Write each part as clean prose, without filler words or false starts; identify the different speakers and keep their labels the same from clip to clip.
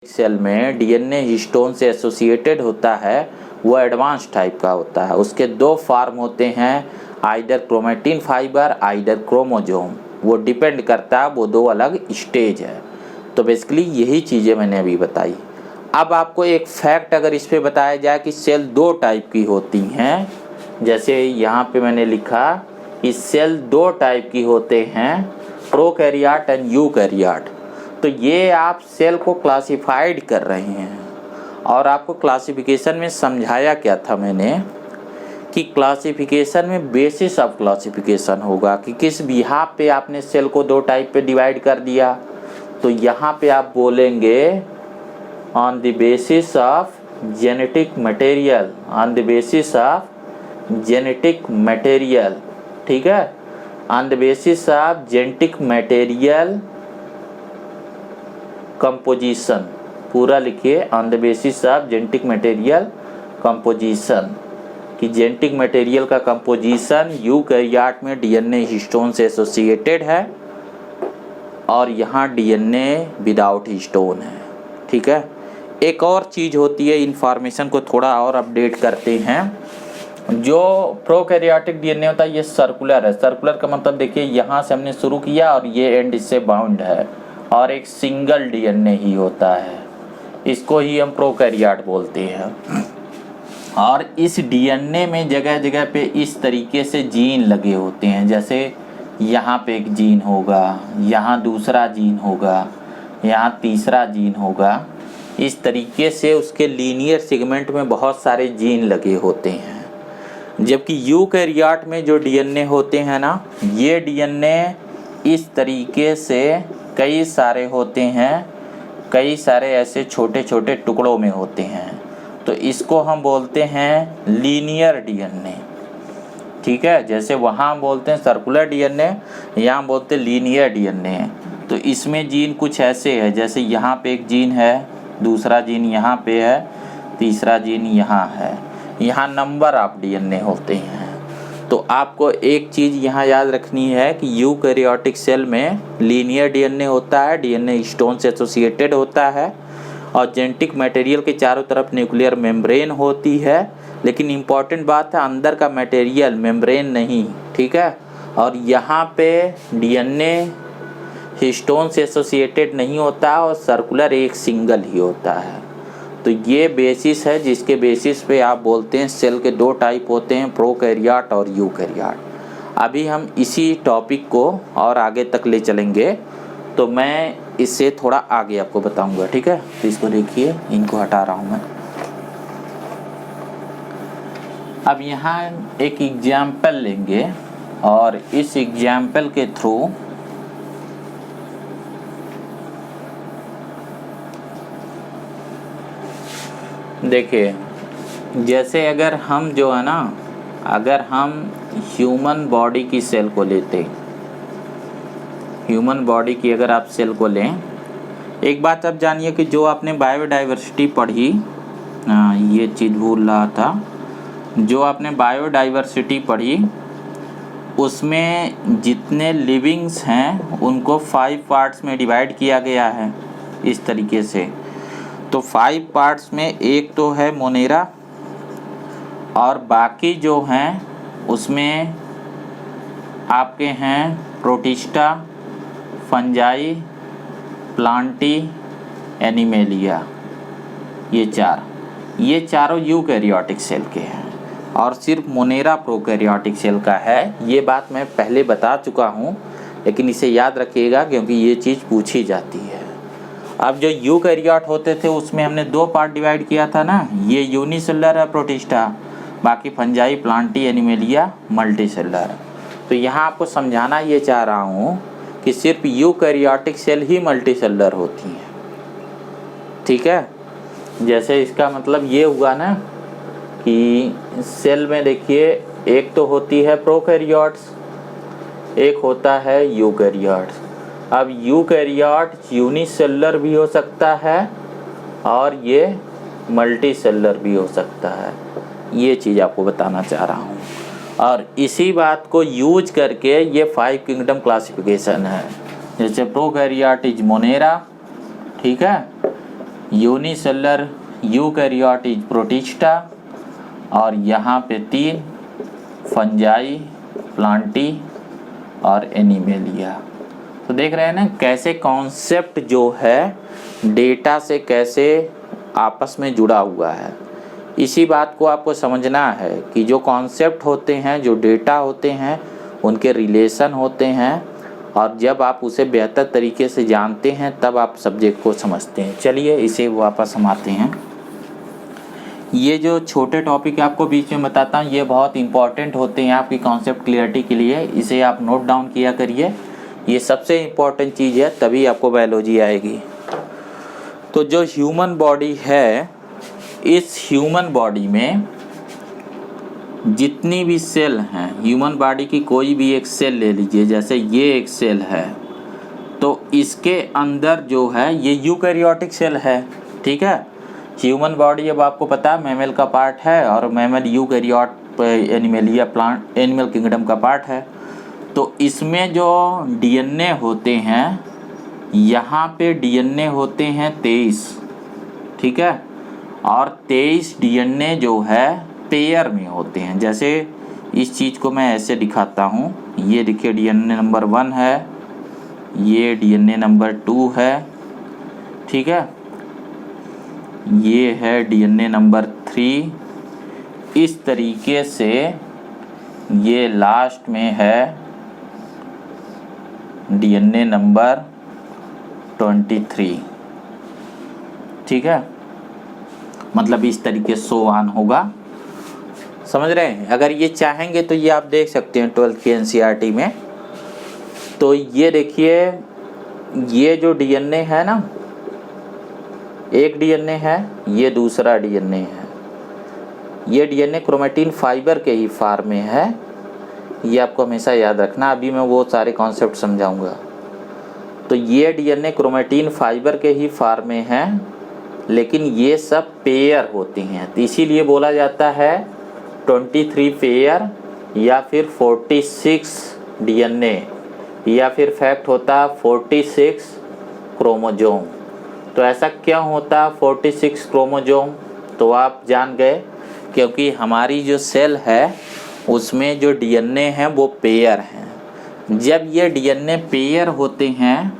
Speaker 1: Cell में DNA histone से associated होता है वो एडवांस टाइप का होता है। उसके दो फॉर्म होते हैं, either chromatin fibre either chromosome. वो डिपेंड करता है, वो दो अलग स्टेज है। तो बेसिकली यही चीज़ें मैंने अभी बताई। अब आपको एक फैक्ट अगर इस पर बताया जाए कि सेल दो टाइप की होती हैं, जैसे यहाँ पे मैंने लिखा कि सेल दो टाइप की होते हैं, प्रोकैरियोट एंड यूकैरियोट। तो ये आप सेल को क्लासिफाइड कर रहे हैं और आपको क्लासिफिकेशन में समझाया क्या था मैंने कि क्लासिफिकेशन में बेसिस ऑफ क्लासिफिकेशन होगा कि किस बिहाफ पे आपने सेल को दो टाइप पे डिवाइड कर दिया। तो यहाँ पे आप बोलेंगे on the basis of genetic material, on the basis of genetic material, ठीक है, on the basis of genetic material composition, पूरा लिखिए, on the basis of genetic material composition, कि जेनेटिक मटेरियल का कंपोजिशन यूकैरियोट में डीएनए हिस्टोन से associated है और यहाँ डीएनए विदाउट हिस्टोन है। ठीक है, एक और चीज़ होती है, इन्फॉर्मेशन को थोड़ा और अपडेट करते हैं। जो प्रोकैरियोटिक डीएनए होता है ये सर्कुलर है। सर्कुलर का मतलब देखिए, यहाँ से हमने शुरू किया और ये एंड इससे बाउंड है और एक सिंगल डीएनए ही होता है, इसको ही हम प्रोकैरियोट बोलते हैं। और इस डीएनए में जगह जगह पे इस तरीके से जीन लगे होते हैं, जैसे यहाँ पे एक जीन होगा, यहाँ दूसरा जीन होगा, यहाँ तीसरा जीन होगा। इस तरीके से उसके लीनियर सेगमेंट में बहुत सारे जीन लगे होते हैं। जबकि यूकैरियोट में जो डीएनए होते हैं ना, ये डीएनए इस तरीके से कई सारे होते हैं, कई सारे ऐसे छोटे छोटे टुकड़ों में होते हैं। तो इसको हम बोलते हैं लीनियर डीएनए। ठीक है, जैसे वहाँ बोलते हैं सर्कुलर डीएनए, यहाँ बोलते हैं लीनियर डीएनए। तो इसमें जीन कुछ ऐसे है, जैसे यहाँ पे एक जीन है, दूसरा जीन यहाँ पे है, तीसरा जीन यहाँ है, यहाँ नंबर ऑफ डीएनए होते हैं। तो आपको एक चीज़ यहाँ याद रखनी है कि यूकैरियोटिक सेल में लीनियर डीएनए होता है, डीएनए हिस्टोन से एसोसिएटेड होता है और जेनेटिक मटेरियल के चारों तरफ न्यूक्लियर मेम्ब्रेन होती है। लेकिन इम्पॉर्टेंट बात है, अंदर का मटेरियल मेम्ब्रेन नहीं, ठीक है। और यहाँ पे डीएनए हिस्टोन से एसोसिएटेड नहीं होता और सर्कुलर एक सिंगल ही होता है। तो ये बेसिस है जिसके बेसिस पे आप बोलते हैं सेल के दो टाइप होते हैं, प्रोकैरियोट और यूकैरियोट। अभी हम इसी टॉपिक को और आगे तक ले चलेंगे, तो मैं इससे थोड़ा आगे आपको बताऊंगा, ठीक है। तो इसको देखिए, इनको हटा रहा हूँ मैं। अब यहाँ एक एग्जाम्पल लेंगे और इस एग्जाम्पल के थ्रू देखिए, जैसे अगर हम जो है ना, अगर हम ह्यूमन बॉडी की सेल को लेते, ह्यूमन बॉडी की अगर आप सेल को लें, एक बात आप जानिए कि जो आपने बायोडाइवर्सिटी पढ़ी, ये चीज़ भूल रहा था, जो आपने बायोडाइवर्सिटी पढ़ी उसमें जितने लिविंग्स हैं उनको 5 पार्ट्स में डिवाइड किया गया है इस तरीके से। तो 5 पार्ट्स में एक तो है मोनेरा और बाकी जो हैं उसमें आपके हैं प्रोटिस्टा, फंजाई, प्लांटी, एनिमेलिया। ये चारों यूकैरियोटिक सेल के हैं और सिर्फ मोनेरा प्रोकैरियोटिक सेल का है। ये बात मैं पहले बता चुका हूँ, लेकिन इसे याद रखिएगा क्योंकि ये चीज़ पूछी जाती है। अब जो यूकैरियोट होते थे उसमें हमने 2 पार्ट डिवाइड किया था ना, ये यूनिसेलुलर है प्रोटिस्टा, बाकी फंजाई, प्लांटी, एनिमेलिया मल्टीसेलुलर। तो यहाँ आपको समझाना ये चाह रहा हूँ कि सिर्फ यूकैरियोटिक सेल ही मल्टीसेलुलर होती हैं, ठीक है। जैसे इसका मतलब ये हुआ ना कि सेल में देखिए, एक तो होती है प्रोकैरियोट्स, एक होता है यूकैरियोट्स। अब यूकैरियोट यूनिसेलुलर भी हो सकता है और ये मल्टीसेलुलर भी हो सकता है। ये चीज़ आपको बताना चाह रहा हूँ और इसी बात को यूज करके ये 5 किंगडम क्लासिफिकेशन है। जैसे प्रोकैरियोट इज मोनेरा, ठीक है, यूनिसेलुलर यूकैरियोट इज प्रोटिस्टा, और यहाँ पे 3 फंजाई, प्लांटी और एनिमेलिया। तो देख रहे हैं ना कैसे कॉन्सेप्ट जो है डेटा से कैसे आपस में जुड़ा हुआ है। इसी बात को आपको समझना है कि जो कॉन्सेप्ट होते हैं, जो डेटा होते हैं, उनके रिलेशन होते हैं, और जब आप उसे बेहतर तरीके से जानते हैं तब आप सब्जेक्ट को समझते हैं। चलिए इसे वापस हम आते हैं। ये जो छोटे टॉपिक आपको बीच में बताता हूँ ये बहुत इंपॉर्टेंट होते हैं आपकी कॉन्सेप्ट क्लियरिटी के लिए। इसे आप नोट डाउन किया करिए, ये सबसे इम्पॉर्टेंट चीज़ है, तभी आपको बायोलॉजी आएगी। तो जो ह्यूमन बॉडी है, इस ह्यूमन बॉडी में जितनी भी सेल हैं, ह्यूमन बॉडी की कोई भी एक सेल ले लीजिए, जैसे ये एक सेल है, तो इसके अंदर जो है ये यूकैरियोटिक सेल है। ठीक है, ह्यूमन बॉडी अब आपको पता है मैमल का पार्ट है, और mammal eukaryote animalia plant animal kingdom का पार्ट है। तो इसमें जो डीएनए होते हैं, यहाँ पे डीएनए होते हैं 23, ठीक है, और 23 डीएनए जो है पेयर में होते हैं। जैसे इस चीज़ को मैं ऐसे दिखाता हूँ, ये देखिए डीएनए नंबर 1 है, ये डीएनए नंबर 2 है, ठीक है, ये है डीएनए नंबर 3। इस तरीके से ये लास्ट में है डीएनए नंबर 23, ठीक है, मतलब इस तरीके से 100 ऑन होगा। समझ रहे हैं? अगर ये चाहेंगे तो ये आप देख सकते हैं 12th के एनसीईआरटी में। तो ये देखिए, ये जो डीएनए है ना, एक डीएनए है, ये दूसरा डीएनए है। ये डीएनए क्रोमेटिन फाइबर के ही फॉर्म में है, ये आपको हमेशा याद रखना। अभी मैं वो सारे कॉन्सेप्ट समझाऊंगा। तो ये डीएनए क्रोमेटिन फाइबर के ही फॉर्म में है, लेकिन ये सब पेयर होती हैं, तो इसीलिए बोला जाता है 23 पेयर या फिर 46 डीएनए, या फिर फैक्ट होता 46 क्रोमोजोम। तो ऐसा क्यों होता 46 क्रोमोजोम? तो आप जान गए, क्योंकि हमारी जो सेल है उसमें जो डीएनए हैं वो पेयर हैं। जब ये डीएनए पेयर होते हैं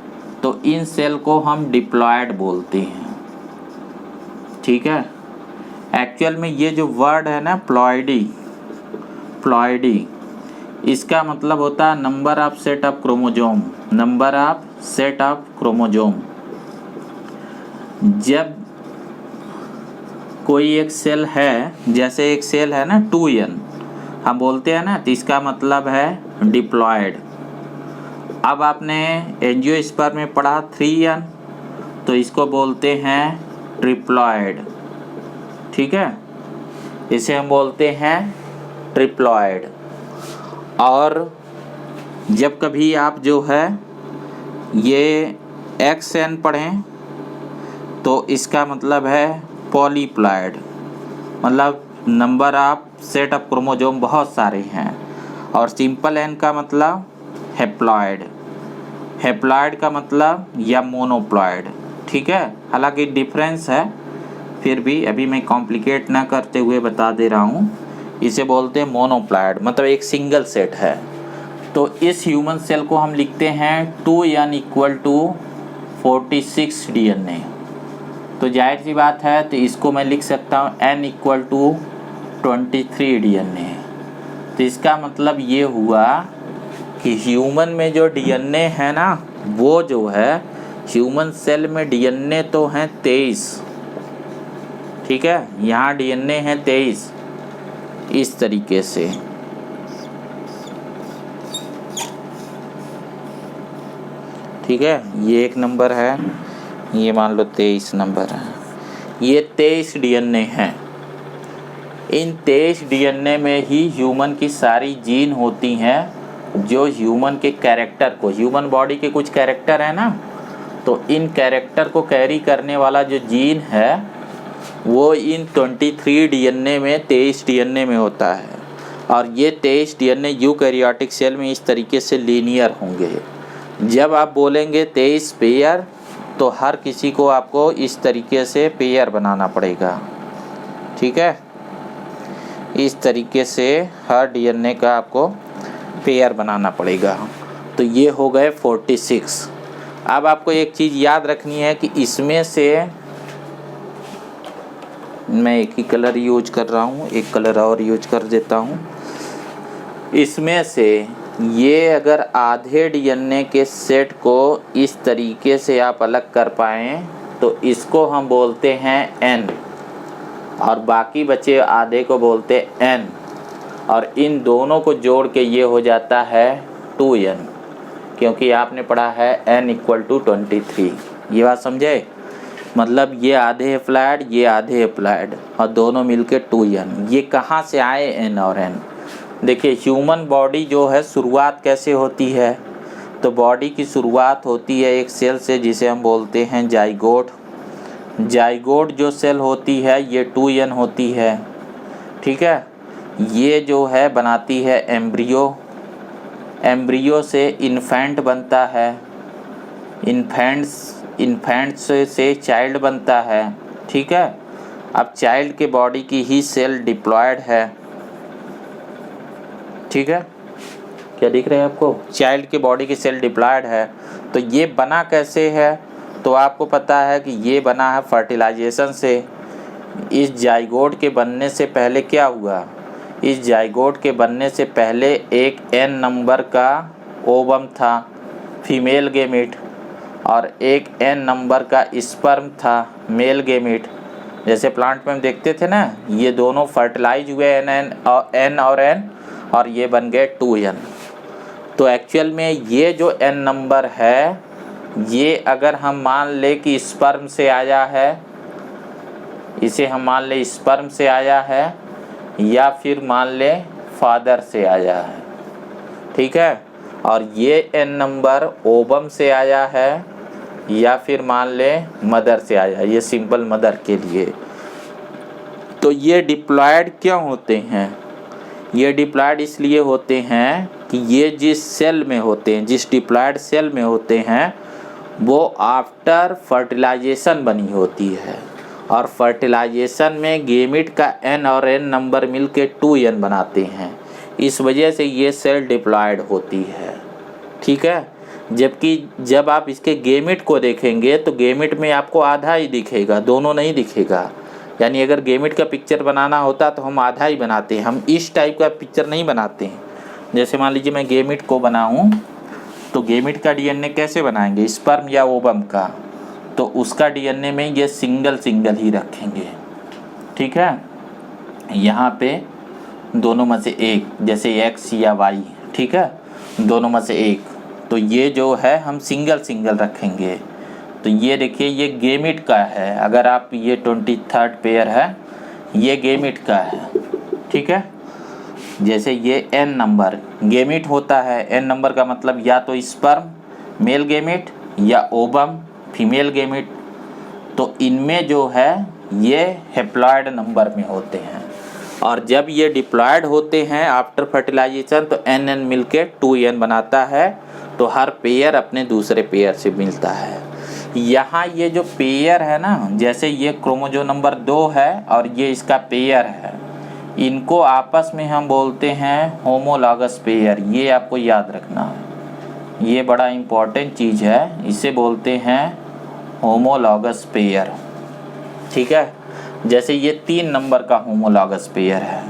Speaker 1: तो इन सेल को हम डिप्लॉयड बोलते हैं, ठीक है। एक्चुअल में ये जो वर्ड है ना प्लॉयडी, इसका मतलब होता है number of set of chromosome, number of set of chromosome. जब कोई एक सेल है, जैसे एक सेल है ना 2n हम बोलते हैं ना, तो इसका मतलब है डिप्लॉयड। अब आपने एंजियोस्पर्म में पढ़ा 3n, तो इसको बोलते हैं ट्रिप्लॉयड, ठीक है, इसे हम बोलते हैं ट्रिप्लॉयड। और जब कभी आप जो है ये xn पढ़ें तो इसका मतलब है पॉलीप्लॉयड, मतलब number of set of chromosome बहुत सारे हैं। और सिंपल n का मतलब हैप्लॉयड, हैप्लॉयड का मतलब या मोनोप्लॉयड, ठीक है। हालांकि डिफरेंस है, फिर भी अभी मैं कॉम्प्लिकेट ना करते हुए बता दे रहा हूँ। इसे बोलते हैं मोनोप्लॉयड, मतलब एक सिंगल सेट है। तो इस ह्यूमन सेल को हम लिखते हैं 2n = 46 डीएनए। तो जाहिर सी बात है, तो इसको मैं लिख सकता हूँ n = 23 डीएनए। तो इसका मतलब ये हुआ कि ह्यूमन में जो डीएनए है ना, वो जो है ह्यूमन सेल में डीएनए तो हैं 23, ठीक है, यहाँ डीएनए है 23 इस तरीके से। ठीक है, ये एक नंबर है, ये मान लो 23 नंबर है, ये 23 डीएनए हैं। इन 23 डीएनए में ही ह्यूमन की सारी जीन होती हैं, जो ह्यूमन के कैरेक्टर को, ह्यूमन बॉडी के कुछ कैरेक्टर है ना, तो इन कैरेक्टर को कैरी करने वाला जो जीन है वो इन 23 डीएनए में 23 डीएनए में होता है। और ये 23 डीएनए यूकैरियोटिक सेल में इस तरीके से लीनियर होंगे। जब आप बोलेंगे 23 पेयर, तो हर किसी को आपको इस तरीके से पेयर बनाना पड़ेगा, ठीक है। इस तरीके से हर डीएनए का आपको पेयर बनाना पड़ेगा। तो ये हो गए 46। अब आपको एक चीज़ याद रखनी है कि इसमें से मैं एक ही कलर यूज कर रहा हूँ, एक कलर और यूज कर देता हूँ। इसमें से ये अगर आधे डीएनए के सेट को इस तरीके से आप अलग कर पाएँ तो इसको हम बोलते हैं N, और बाकी बचे आधे को बोलते N, और इन दोनों को जोड़ के ये हो जाता है 2N, क्योंकि आपने पढ़ा है N = 23। ये बात समझे? मतलब ये आधे हैप्लॉइड, ये आधे हैप्लॉइड, और दोनों मिलके 2N। ये कहाँ से आए N और N? देखिए ह्यूमन बॉडी जो है शुरुआत कैसे होती है? तो बॉडी की शुरुआत होती है एक सेल से जिसे हम बोलते हैं जाइगोट। जाइगोट जो सेल होती है ये 2N होती है, ठीक है। ये जो है बनाती है एम्ब्रियो, एम्ब्रियो से इन्फेंट बनता है, इन्फेंट से चाइल्ड बनता है, ठीक है। अब चाइल्ड के बॉडी की ही सेल डिप्लॉयड है, ठीक है। क्या दिख रहा है आपको? चाइल्ड के बॉडी की सेल डिप्लॉयड है। तो ये बना कैसे है? तो आपको पता है कि ये बना है फर्टिलाइजेशन से। इस जाइगोट के बनने से पहले क्या हुआ? इस जाइगोट के बनने से पहले एक N नंबर का ओवम था, फीमेल गेमिट, और एक N नंबर का स्पर्म था, मेल गेमिट। जैसे प्लांट में हम देखते थे ना, ये दोनों फर्टिलाइज हुए N और N, और ये बन गए 2N। तो एक्चुअल में ये जो N नंबर है, ये अगर हम मान ले कि स्पर्म से आया है, इसे हम मान ले स्पर्म से आया है, या फिर मान ले फादर से आया है, ठीक है। और ये N नंबर ओवम से आया है, या फिर मान ले मदर से आया है, ये सिंपल मदर के लिए। तो ये डिप्लॉयड क्यों होते हैं? ये डिप्लॉयड इसलिए होते हैं कि ये जिस सेल में होते हैं, जिस डिप्लॉयड सेल में होते हैं, वो आफ्टर फर्टिलाइजेशन बनी होती है, और फर्टिलाइजेशन में गेमिट का N और N नंबर मिलके 2N बनाते हैं। इस वजह से ये सेल डिप्लॉयड होती है, ठीक है। जबकि जब आप इसके गेमिट को देखेंगे तो गेमिट में आपको आधा ही दिखेगा, दोनों नहीं दिखेगा। यानी अगर गेमिट का पिक्चर बनाना होता तो हम आधा ही बनाते हैं, हम इस टाइप का पिक्चर नहीं बनाते हैं। जैसे मान लीजिए मैं गेमिट को बनाऊं, तो गेमिट का डीएनए कैसे बनाएंगे? स्पर्म या ओवम का, तो उसका डीएनए में ये सिंगल सिंगल ही रखेंगे, ठीक है। यहाँ पे दोनों में से एक, जैसे X या Y, ठीक है, दोनों में से एक, तो ये जो है हम सिंगल सिंगल रखेंगे। तो ये देखिए ये गेमिट का है, अगर आप ये 23rd पेयर है, ये गेमिट का है, ठीक है। जैसे ये N नंबर गेमिट होता है, N नंबर का मतलब या तो स्पर्म मेल गेमिट या ओवम फीमेल गेमिट। तो इनमें जो है ये हैप्लॉइड नंबर में होते हैं, और जब ये डिप्लॉयड होते हैं आफ्टर फर्टिलाइजेशन तो N मिलके 2N बनाता है। तो हर पेयर अपने दूसरे पेयर से मिलता है। यहाँ ये जो पेयर है ना, जैसे ये क्रोमोसोम नंबर 2 है और ये इसका पेयर है, इनको आपस में हम बोलते हैं होमोलॉगस पेयर। ये आपको याद रखना है, ये बड़ा इम्पोर्टेंट चीज़ है, इसे बोलते हैं होमोलॉगस पेयर, ठीक है। जैसे ये 3 नंबर का होमोलॉगस पेयर है,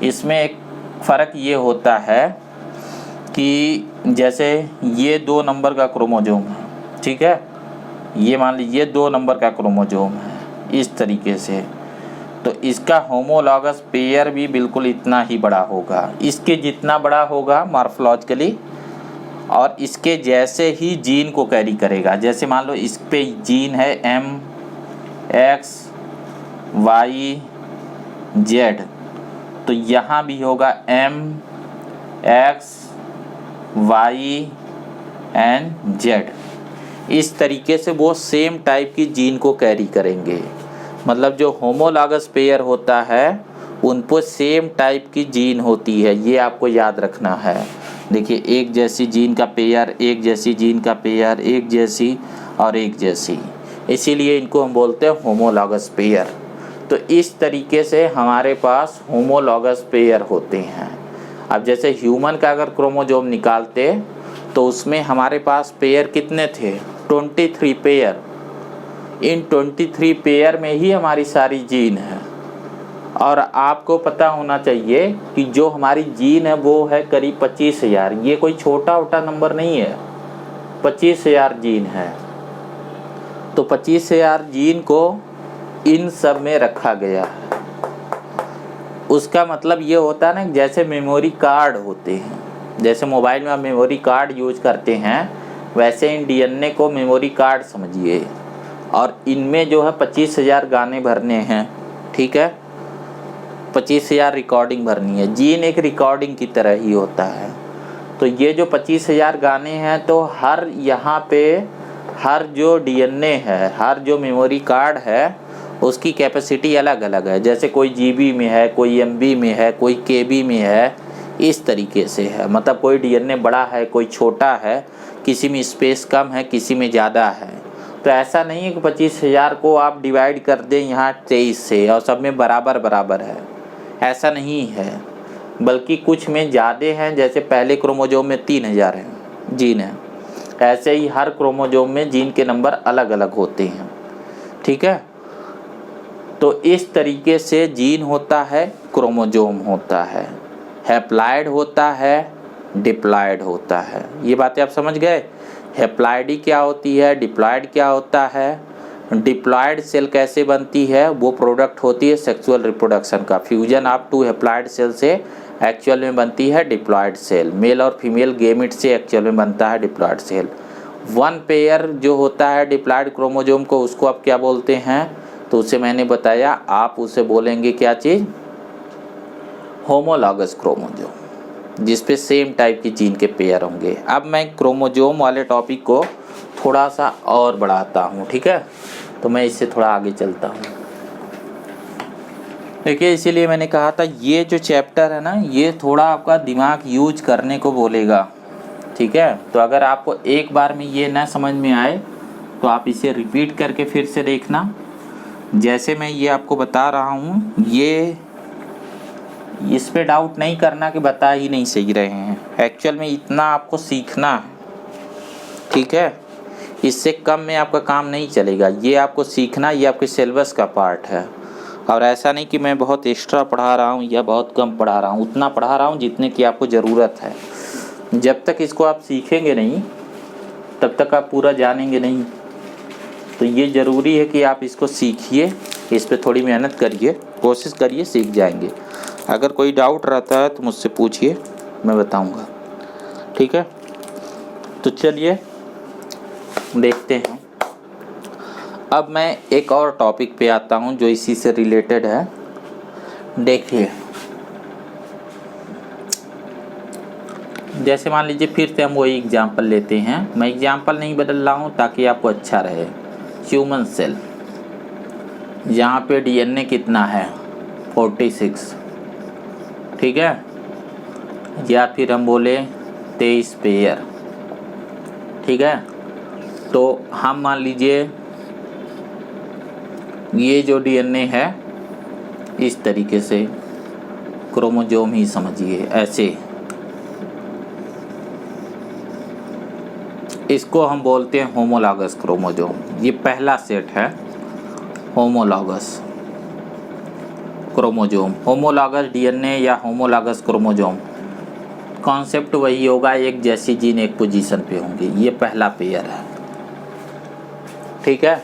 Speaker 1: इसमें एक फ़र्क ये होता है कि जैसे ये 2 नंबर का क्रोमोसोम है, ठीक है, ये मान लीजिए 2 नंबर का क्रोमोसोम है इस तरीके से, तो इसका होमोलॉगस पेयर भी बिल्कुल इतना ही बड़ा होगा, इसके जितना बड़ा होगा मॉर्फोलॉजिकली, और इसके जैसे ही जीन को कैरी करेगा। जैसे मान लो इस पे जीन है MX Y Z, तो यहाँ भी होगा MX Y and Z। इस तरीके से वो सेम टाइप की जीन को कैरी करेंगे। मतलब जो होमोलॉगस पेयर होता है उन पर सेम टाइप की जीन होती है, ये आपको याद रखना है। देखिए एक जैसी जीन का पेयर, एक जैसी जीन का पेयर, एक जैसी और एक जैसी, इसीलिए इनको हम बोलते हैं होमोलॉगस पेयर। तो इस तरीके से हमारे पास होमोलॉगस पेयर होते हैं। अब जैसे ह्यूमन का अगर क्रोमोजोम निकालते तो उसमें हमारे पास पेयर कितने थे, 23 पेयर। इन 23 पेयर में ही हमारी सारी जीन है। और आपको पता होना चाहिए कि जो हमारी जीन है वो है करीब 25,000। ये कोई छोटा वोटा नंबर नहीं है, 25,000 जीन है। तो 25,000 जीन को इन सब में रखा गया है। उसका मतलब ये होता है ना, जैसे मेमोरी कार्ड होते हैं, जैसे मोबाइल में आप मेमोरी कार्ड यूज करते हैं, वैसे इन डीएनए को मेमोरी कार्ड समझिए। और इनमें जो है 25,000 गाने भरने हैं, ठीक है, 25,000 रिकॉर्डिंग भरनी है। जीन एक रिकॉर्डिंग की तरह ही होता है। तो ये जो 25,000 गाने हैं, तो हर यहाँ पे हर जो डीएनए है, हर जो मेमोरी कार्ड है, उसकी कैपेसिटी अलग अलग है। जैसे कोई जीबी में है, कोई एमबी में है, कोई केबी में है, इस तरीके से है। मतलब कोई डीएनए बड़ा है, कोई छोटा है, किसी में स्पेस कम है, किसी में ज़्यादा है। तो ऐसा नहीं है कि 25,000 को आप डिवाइड कर दें यहाँ 23 से और सब में बराबर बराबर है, ऐसा नहीं है। बल्कि कुछ में ज़्यादा हैं, जैसे पहले क्रोमोजोम में 3,000 हैं जीन है, ऐसे ही हर क्रोमोजोम में जीन के नंबर अलग अलग होते हैं, ठीक है। तो इस तरीके से जीन होता है, क्रोमोजोम होता है, हैप्लॉइड होता है, डिप्लॉइड होता है। ये बातें आप समझ गए। हैप्लॉइडी क्या होती है, डिप्लॉइड क्या होता है। डिप्लॉइड सेल कैसे बनती है, वो प्रोडक्ट होती है सेक्सुअल रिप्रोडक्शन का। फ्यूजन ऑफ 2 हैप्लॉइड सेल से एक्चुअल में बनती है डिप्लॉइड सेल। मेल और फीमेल गेमिट से एक्चुअल में बनता है डिप्लॉइड सेल। 1 पेयर जो होता है डिप्लॉइड क्रोमोजोम को, उसको आप क्या बोलते हैं, तो उसे मैंने बताया, आप उसे बोलेंगे क्या चीज़, होमोलॉगस क्रोमोजोम, जिस पे सेम टाइप की जीन के पेयर होंगे। अब मैं क्रोमोजोम वाले टॉपिक को थोड़ा सा और बढ़ाता हूँ, ठीक है। तो मैं इससे थोड़ा आगे चलता हूँ। देखिए, इसीलिए मैंने कहा था ये जो चैप्टर है ना, ये थोड़ा आपका दिमाग यूज करने को बोलेगा, ठीक है। तो अगर आपको एक बार में ये ना समझ में आए तो आप इसे रिपीट करके फिर से देखना। जैसे मैं ये आपको बता रहा हूँ, ये इस पे डाउट नहीं करना कि बता ही नहीं सही रहे हैं। एक्चुअल में इतना आपको सीखना है, ठीक है। इससे कम में आपका काम नहीं चलेगा। ये आपको सीखना, ये आपके सिलेबस का पार्ट है। और ऐसा नहीं कि मैं बहुत एक्स्ट्रा पढ़ा रहा हूँ या बहुत कम पढ़ा रहा हूँ, उतना पढ़ा रहा हूँ जितने की आपको ज़रूरत है। जब तक इसको आप सीखेंगे नहीं, तब तक आप पूरा जानेंगे नहीं। तो ये ज़रूरी है कि आप इसको सीखिए, इस पर थोड़ी मेहनत करिए, कोशिश करिए, सीख जाएंगे। अगर कोई डाउट रहता है तो मुझसे पूछिए, मैं बताऊंगा, ठीक है। तो चलिए देखते हैं। अब मैं एक और टॉपिक पे आता हूं जो इसी से रिलेटेड है। देखिए, जैसे मान लीजिए फिर से हम वही एग्जाम्पल लेते हैं। मैं एग्जाम्पल नहीं बदल रहा हूँ ताकि आपको अच्छा रहे। ह्यूमन सेल, यहाँ पे डीएनए कितना है, 46, ठीक है। या फिर हम बोले 23 पेयर, ठीक है। तो हम मान लीजिए ये जो डीएनए है, इस तरीके से क्रोमोजोम ही समझिए, ऐसे इसको हम बोलते हैं होमोलॉगस क्रोमोजोम। ये पहला सेट है होमोलॉगस क्रोमोजोम। होमोलॉगस डीएनए या होमोलॉगस क्रोमोजोम, कॉन्सेप्ट वही होगा, एक जैसी जीन एक पोजीशन पे होंगे। ये पहला पेयर है, ठीक है।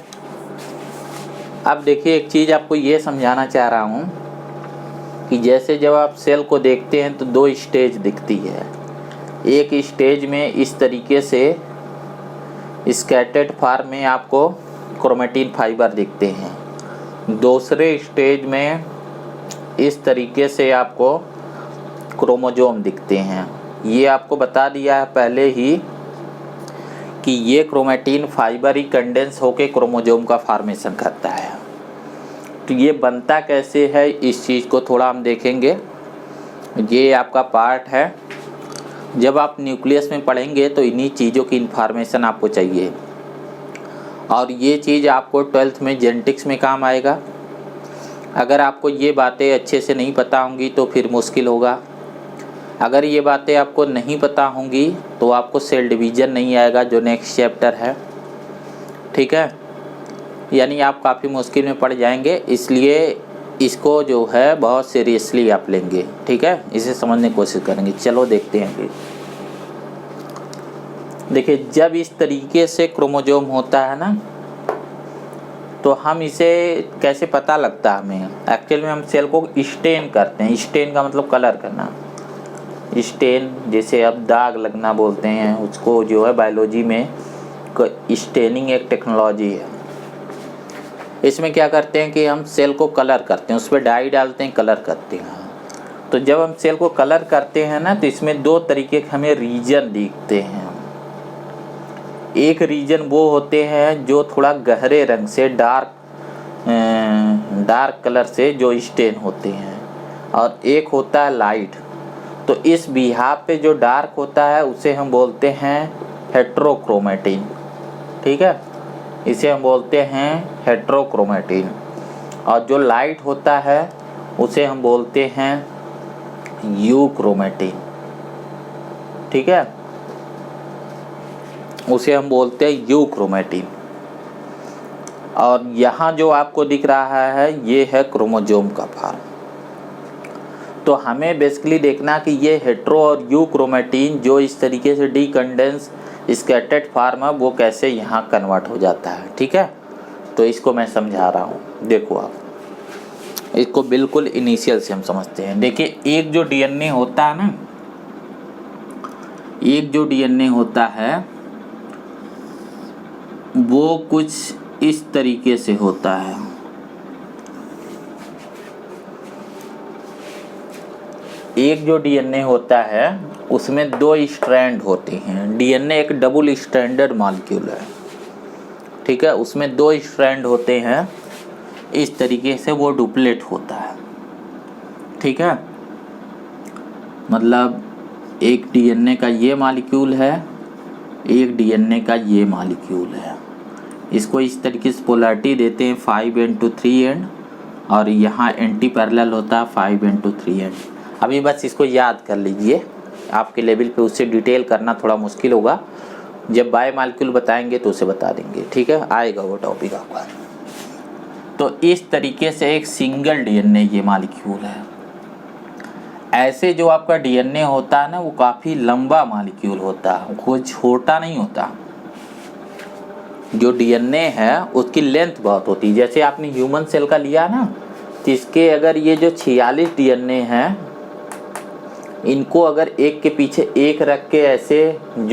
Speaker 1: अब देखिए, एक चीज़ आपको ये समझाना चाह रहा हूँ कि जैसे जब आप सेल को देखते हैं तो 2 स्टेज दिखती है। एक स्टेज में इस तरीके से स्कैटर्ड फॉर्म में आपको क्रोमेटिन फाइबर दिखते हैं। दूसरे स्टेज में इस तरीके से आपको क्रोमोजोम दिखते हैं। ये आपको बता दिया है पहले ही कि ये क्रोमेटिन फाइबर ही कंडेंस होकर क्रोमोजोम का फॉर्मेशन करता है। तो ये बनता कैसे है, इस चीज़ को थोड़ा हम देखेंगे। ये आपका पार्ट है। जब आप न्यूक्लियस में पढ़ेंगे तो इन्हीं चीज़ों की इन्फॉर्मेशन आपको चाहिए। और ये चीज़ आपको 12th में जेनेटिक्स में काम आएगा। अगर आपको ये बातें अच्छे से नहीं पता होंगी तो फिर मुश्किल होगा। अगर ये बातें आपको नहीं पता होंगी तो आपको सेल डिवीज़न नहीं आएगा जो नेक्स्ट चैप्टर है, ठीक है। यानी आप काफ़ी मुश्किल में पड़ जाएंगे, इसलिए इसको जो है बहुत सीरियसली आप लेंगे, ठीक है। इसे समझने की कोशिश करेंगे। चलो देखते हैं कि देखिए, जब इस तरीके से क्रोमोसोम होता है ना, तो हम इसे कैसे पता लगता है हमें। एक्चुअल में हम सेल को स्टेन करते हैं। स्टेन का मतलब कलर करना। स्टेन जैसे अब दाग लगना बोलते हैं उसको, जो है बायोलॉजी में स्टेनिंग एक टेक्नोलॉजी है। इसमें क्या करते हैं कि हम सेल को कलर करते हैं, उस पर डाई डालते हैं, कलर करते हैं। तो जब हम सेल को कलर करते हैं ना, तो इसमें दो तरीके के हमें रीजन दिखते हैं। एक रीजन वो होते हैं जो थोड़ा गहरे रंग से डार्क कलर से जो स्टेन होते हैं, और एक होता है लाइट। तो इस बिहाफ पे जो डार्क होता है उसे हम बोलते हैं हेट्रोक्रोमेटिन, ठीक है। इसे हम बोलते हैं हेट्रोक्रोमेटिन। और जो लाइट होता है उसे हम बोलते हैं यूक्रोमेटिन, ठीक है। उसे हम बोलते हैं यूक्रोमेटिन। और यहाँ जो आपको दिख रहा है ये है क्रोमोसोम का फॉर्म। तो हमें बेसिकली देखना कि ये हेट्रो और यूक्रोमेटिन जो इस तरीके से डीकंडेंस स्कैटर्ड फॉर्म है वो कैसे यहाँ कन्वर्ट हो जाता है, ठीक है। तो इसको मैं समझा रहा हूँ। देखो आप इसको बिल्कुल इनिशियल से हम समझते हैं। देखिए, एक जो डीएनए होता है ना, एक जो डीएनए होता है वो कुछ इस तरीके से होता है। एक जो डीएनए होता है उसमें दो स्ट्रैंड होते हैं। डीएनए एक डबल स्ट्रैंडेड मॉलिक्यूल है, ठीक है। उसमें दो स्ट्रैंड होते हैं, इस तरीके से वो डुप्लेट होता है, ठीक है। मतलब एक डीएनए का ये मॉलिक्यूल है, एक डीएनए का ये मॉलिक्यूल है। इसको इस तरीके से पोलैरिटी देते हैं 5n3 एंड, और यहाँ एंटी पैरेलल होता है 5n3 एंड। अभी बस इसको याद कर लीजिए, आपके लेवल पे उससे डिटेल करना थोड़ा मुश्किल होगा। जब बायो मॉलिक्यूल बताएंगे तो उसे बता देंगे, ठीक है, आएगा वो टॉपिक आपका। तो इस तरीके से एक सिंगल डीएनए ये मॉलिक्यूल है। ऐसे जो आपका डीएनए होता है ना वो काफ़ी लंबा मॉलिक्यूल होता है, कोई छोटा नहीं होता। जो डीएनए है उसकी लेंथ बहुत होती है। जैसे आपने ह्यूमन सेल का लिया ना, तो इसके अगर ये जो 46 डीएनए हैं, इनको अगर एक के पीछे एक रख के ऐसे